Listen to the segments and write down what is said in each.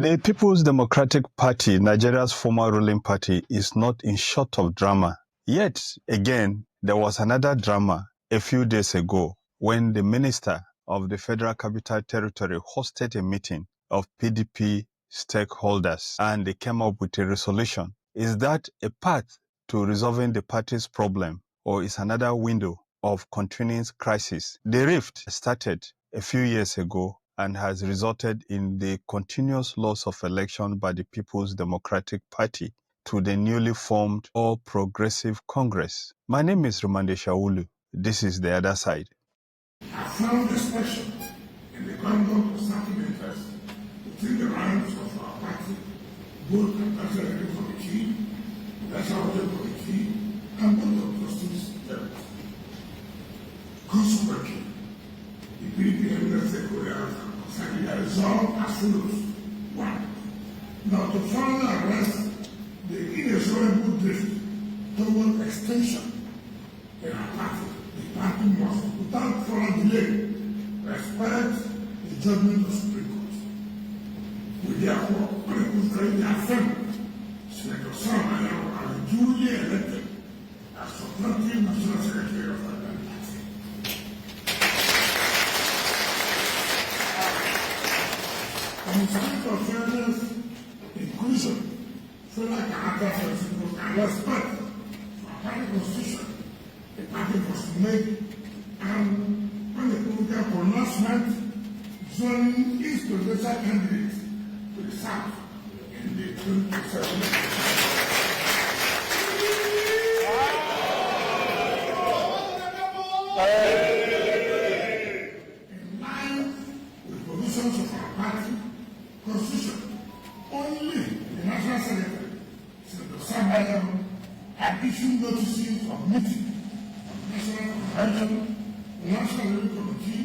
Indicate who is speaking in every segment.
Speaker 1: The People's Democratic Party, Nigeria's former ruling party, is not in short of drama. Yet, again, there was another drama a few days ago when the Minister of the Federal Capital Territory hosted a meeting of PDP stakeholders and they came up with a resolution. Is that a path to resolving the party's problem, or is another window of continuing crisis? The rift started a few years ago and has resulted in the continuous loss of election by the People's Democratic Party to the newly formed All Progressive Congress. My name is Rimamnde Shawulu. This is The Other Side.
Speaker 2: I found expression in the conduct of certain interests within the ranks of our party, both the National Executive Committee, the National Audit Committee, and both of trustees. Consequently, the PDP evidence stakeholders are resolved as follows. 1. Now to further arrest the inexorable drift toward extension in our party, the party must, without further delay, respect the judgment of Supreme Court. We therefore unequivocally affirm Senator Sam Anyanwu as duly elected as Supreme National Secretary of the party. On the side of fairness, inclusion, federal character principles, and respect for party constitution, the party must make an unequivocal pronouncement zoning its presidential candidate to the South in the 2027. In line with provisions of our party constitution, only the National Secretary, Senator Sam Anyanwu, had issued notices of meeting of National Convention, National Review Committee,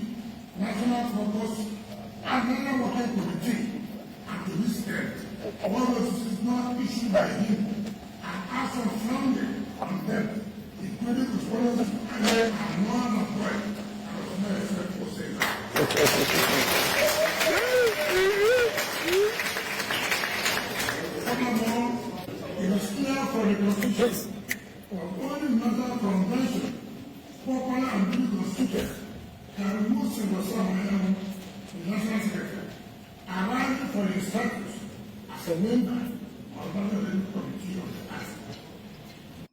Speaker 2: National Focus, and National Working Committee, and to this end, all notices not issued by him are also founded on them, including correspondence and one of them. I was not expected to say that. Furthermore, it is clear from the Constitution of only National Convention, popular and duly constituted, can remove Senator Sam Anyanwu, the National Secretary, arriving for his status as a member of the National Committee of the Party.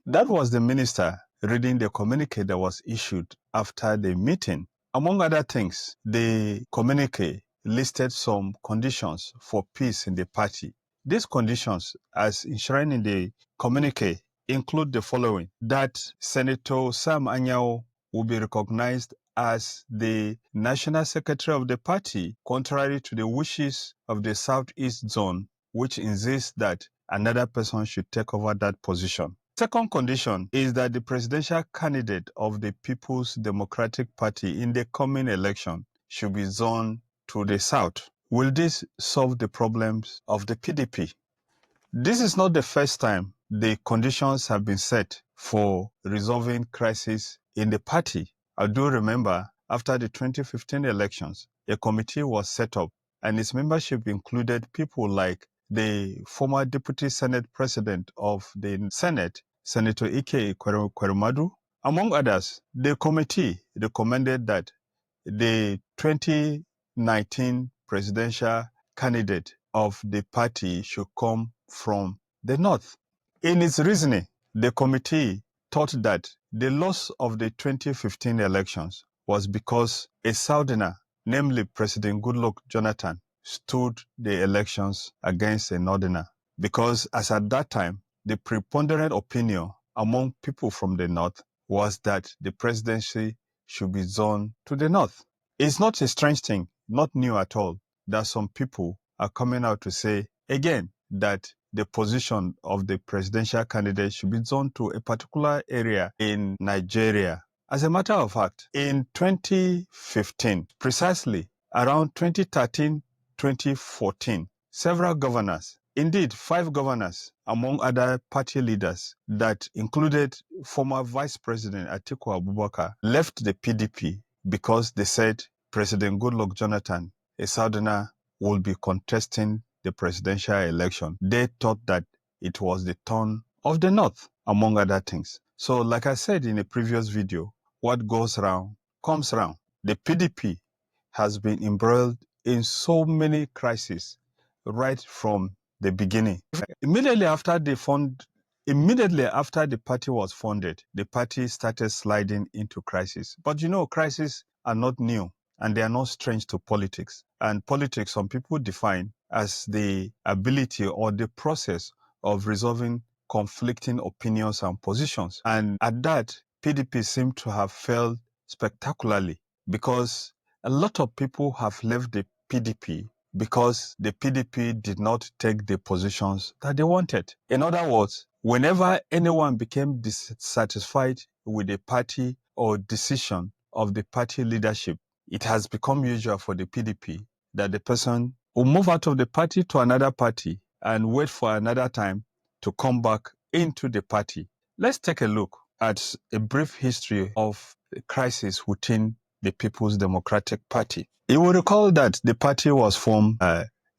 Speaker 1: That was the minister reading the communiqué that was issued after the meeting. Among other things, the communiqué listed some conditions for peace in the party. These conditions, as enshrined in the communiqué, include the following: that Senator Sam Anyanwu will be recognized as the National Secretary of the party, contrary to the wishes of the Southeast Zone, which insists that another person should take over that position. Second condition is that the presidential candidate of the People's Democratic Party in the coming election should be zoned to the South. Will this solve the problems of the PDP? This is not the first time the conditions have been set for resolving crises in the party. I do remember after the 2015 elections, a committee was set up and its membership included people like the former Deputy Senate President of the Senate, Senator Ike Ekweremadu. Among others, the committee recommended that the 2019 presidential candidate of the party should come from the North. In its reasoning, the committee thought that the loss of the 2015 elections was because a Southerner, namely President Goodluck Jonathan, stood the elections against a Northerner, because as at that time, the preponderant opinion among people from the North was that the presidency should be zoned to the North. It's not a strange thing, not new at all, that some people are coming out to say again that the position of the presidential candidate should be zoned to a particular area in Nigeria. As a matter of fact, in 2015, precisely around 2013-2014, several governors, indeed 5 governors, among other party leaders that included former Vice President Atiku Abubakar, left the PDP because they said President Goodluck Jonathan, a Southerner, will be contesting the presidential election. They thought that it was the turn of the North, among other things. So like I said in a previous video, what goes round comes round. The PDP has been embroiled in so many crises right from the beginning. Immediately after the party was founded, the party started sliding into crisis. But you know, crises are not new and they are not strange to politics. And politics, some people define as the ability or the process of resolving conflicting opinions and positions. And at that, PDP seemed to have failed spectacularly because a lot of people have left the PDP because the PDP did not take the positions that they wanted. In other words, whenever anyone became dissatisfied with the party or decision of the party leadership, it has become usual for the PDP that the person will move out of the party to another party and wait for another time to come back into the party. Let's take a look at a brief history of the crisis within the People's Democratic Party. You will recall that the party was formed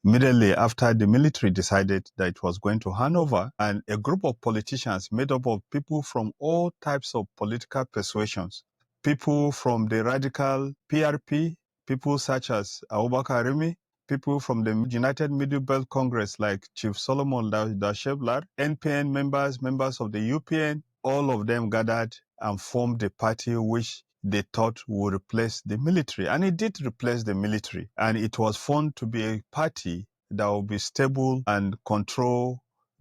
Speaker 1: immediately after the military decided that it was going to hand over, and a group of politicians made up of people from all types of political persuasions, people from the radical PRP, people such as Abubakar, people from the United Middle Belt Congress like Chief Solomon Dasheblar, NPN members of the UPN, all of them gathered and formed a party which they thought would replace the military. And it did replace the military. And it was found to be a party that would be stable and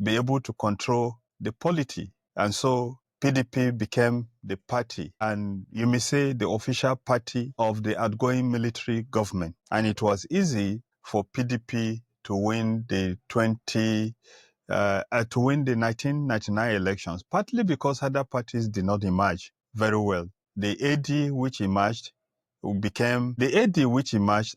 Speaker 1: be able to control the polity. And so PDP became the party, and you may say the official party of the outgoing military government. And it was easy for PDP to win the 1999 elections, partly because other parties did not emerge very well. The AD which emerged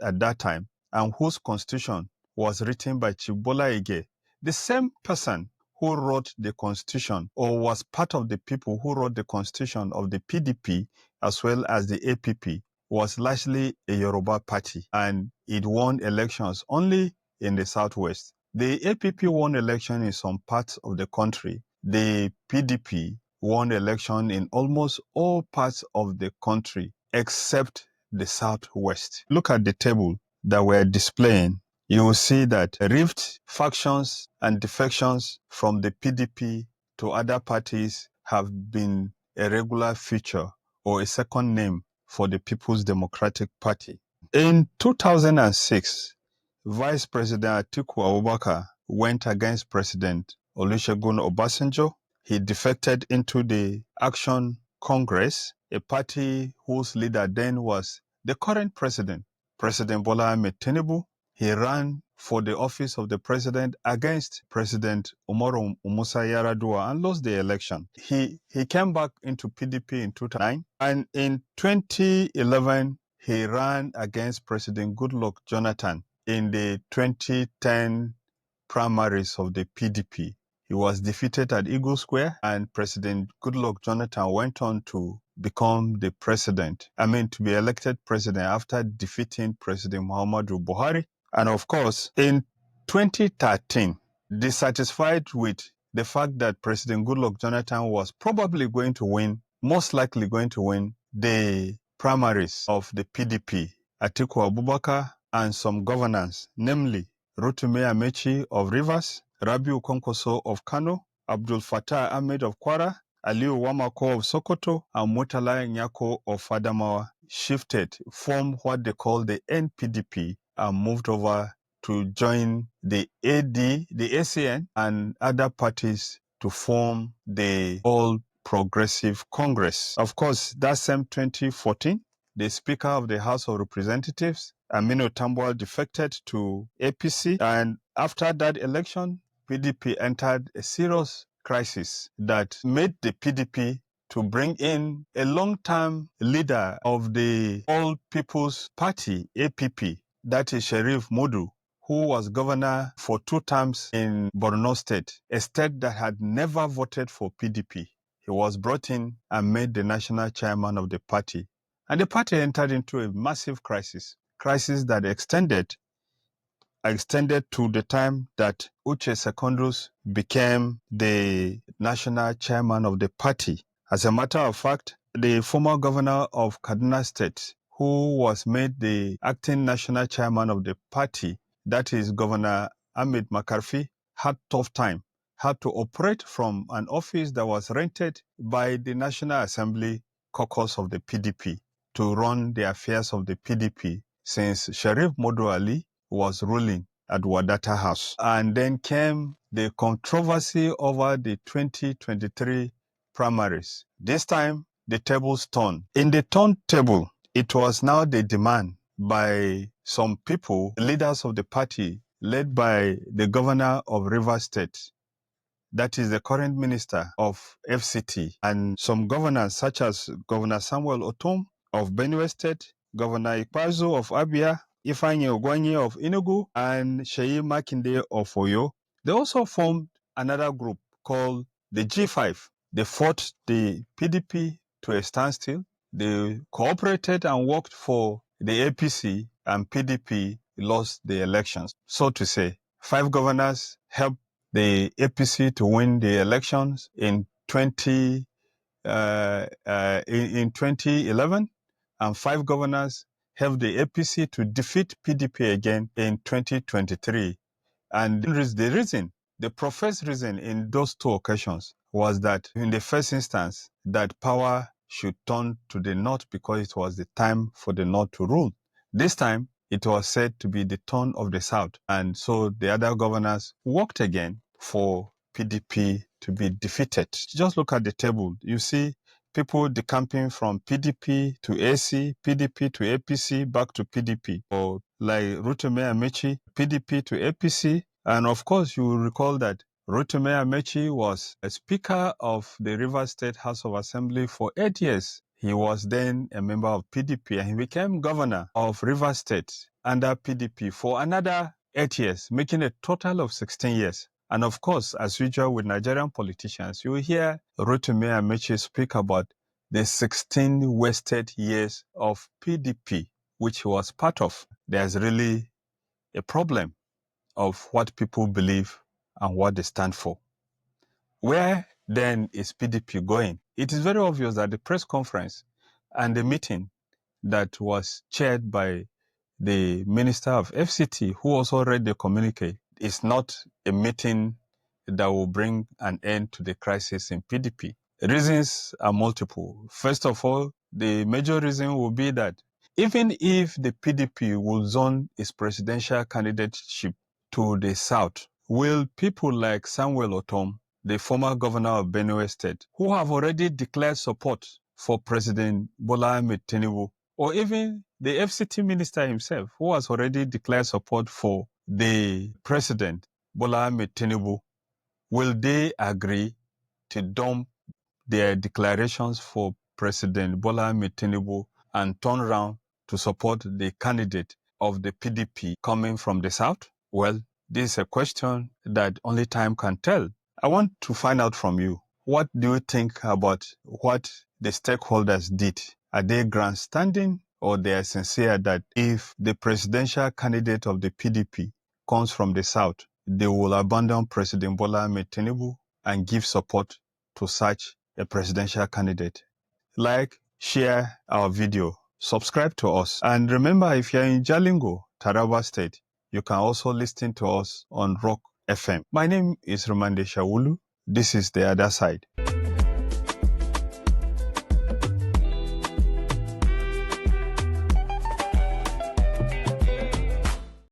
Speaker 1: at that time, and whose constitution was written by Chief Bola Ige, the same person who wrote the constitution or was part of the people who wrote the constitution of the PDP as well as the APP, was largely a Yoruba party, and it won elections only in the Southwest. The APP won election in some parts of the country. The PDP won election in almost all parts of the country except the Southwest. Look at the table that we're displaying. You will see that rift, factions, and defections from the PDP to other parties have been a regular feature or a second name for the People's Democratic Party. In 2006, Vice President Atiku Abubakar went against President Olusegun Obasanjo. He defected into the Action Congress, a party whose leader then was the current president, President Bola Ahmed Tinubu. He ran for the office of the president against President Umaru Musa Yar'Adua and lost the election. He came back into PDP in 2009, and in 2011, he ran against President Goodluck Jonathan in the 2010 primaries of the PDP. He was defeated at Eagle Square, and President Goodluck Jonathan went on to become the president. To be elected president after defeating President Muhammadu Buhari. And of course, in 2013, dissatisfied with the fact that President Goodluck Jonathan was probably going to win, most likely going to win the primaries of the PDP, Atiku Abubakar and some governors, namely Rotimi Amechi of Rivers, Rabiu Kwankwaso of Kano, Abdul Fattah Ahmed of Kwara, Aliyu Wamako of Sokoto, and Murtala Nyako of Adamawa, formed what they call the NPDP, and moved over to join the ACN, and other parties to form the All Progressive Congress. Of course, that same 2014, the Speaker of the House of Representatives, Aminu Tambuwal, defected to APC, and after that election, PDP entered a serious crisis that made the PDP to bring in a long-term leader of the All People's Party, APP, that is Sheriff Modu, who was governor for 2 terms in Borno State, a state that had never voted for PDP. He was brought in and made the national chairman of the party. And the party entered into a massive crisis that extended extended to the time that Uche Secondus became the national chairman of the party. As a matter of fact, the former governor of Kaduna State, who was made the acting national chairman of the party, that is Governor Ahmed Makarfi, had tough time, had to operate from an office that was rented by the National Assembly caucus of the PDP to run the affairs of the PDP since Sharif Modu Ali was ruling at Wadata House. And then came the controversy over the 2023 primaries. This time, the tables turned. In the turntable, it was now the demand by some people, leaders of the party, led by the governor of Rivers State, that is the current minister of FCT, and some governors such as Governor Samuel Otom of Benue State, Governor Ikpazu of Abia, Ifeanyi Ogwanye of Enugu, and Sheyi Makinde of Oyo. They also formed another group called the G5. They fought the PDP to a standstill. They cooperated and worked for the APC, and PDP lost the elections. So to say, 5 governors helped the APC to win the elections in 2011, and 5 governors helped the APC to defeat PDP again in 2023. And the professed reason in those 2 occasions was that in the first instance, that power should turn to the North because it was the time for the North to rule. This time, it was said to be the turn of the South. And so the other governors worked again for PDP to be defeated. Just look at the table. You see people decamping from PDP to AC, PDP to APC, back to PDP. Or like Rotimi Amechi, PDP to APC. And of course, you will recall that Rotimi Amechi was a speaker of the Rivers State House of Assembly for 8 years. He was then a member of PDP, and he became governor of Rivers State under PDP for another 8 years, making a total of 16 years. And of course, as usual with Nigerian politicians, you will hear Rotimi Amechi speak about the 16 wasted years of PDP, which he was part of. There's really a problem of what people believe and what they stand for. Where then is PDP going? It is very obvious that the press conference and the meeting that was chaired by the Minister of FCT, who also read the communiqué, is not a meeting that will bring an end to the crisis in PDP. Reasons are multiple. First of all, the major reason will be that even if the PDP will zone its presidential candidateship to the South, will people like Samuel Otom, the former governor of Benue State, who have already declared support for President Bola Ahmed Tinubu, or even the FCT minister himself, who has already declared support for the president, Bola Ahmed Tinubu, will they agree to dump their declarations for President Bola Ahmed Tinubu and turn around to support the candidate of the PDP coming from the South? Well, this is a question that only time can tell. I want to find out from you, what do you think about what the stakeholders did? Are they grandstanding, or they are sincere that if the presidential candidate of the PDP comes from the South, they will abandon President Bola Ahmed Tinubu and give support to such a presidential candidate? Like, share our video, subscribe to us, and remember, if you're in Jalingo, Taraba State, you can also listen to us on Rock FM. My name is Rimamnde Shawulu. This is The Other Side.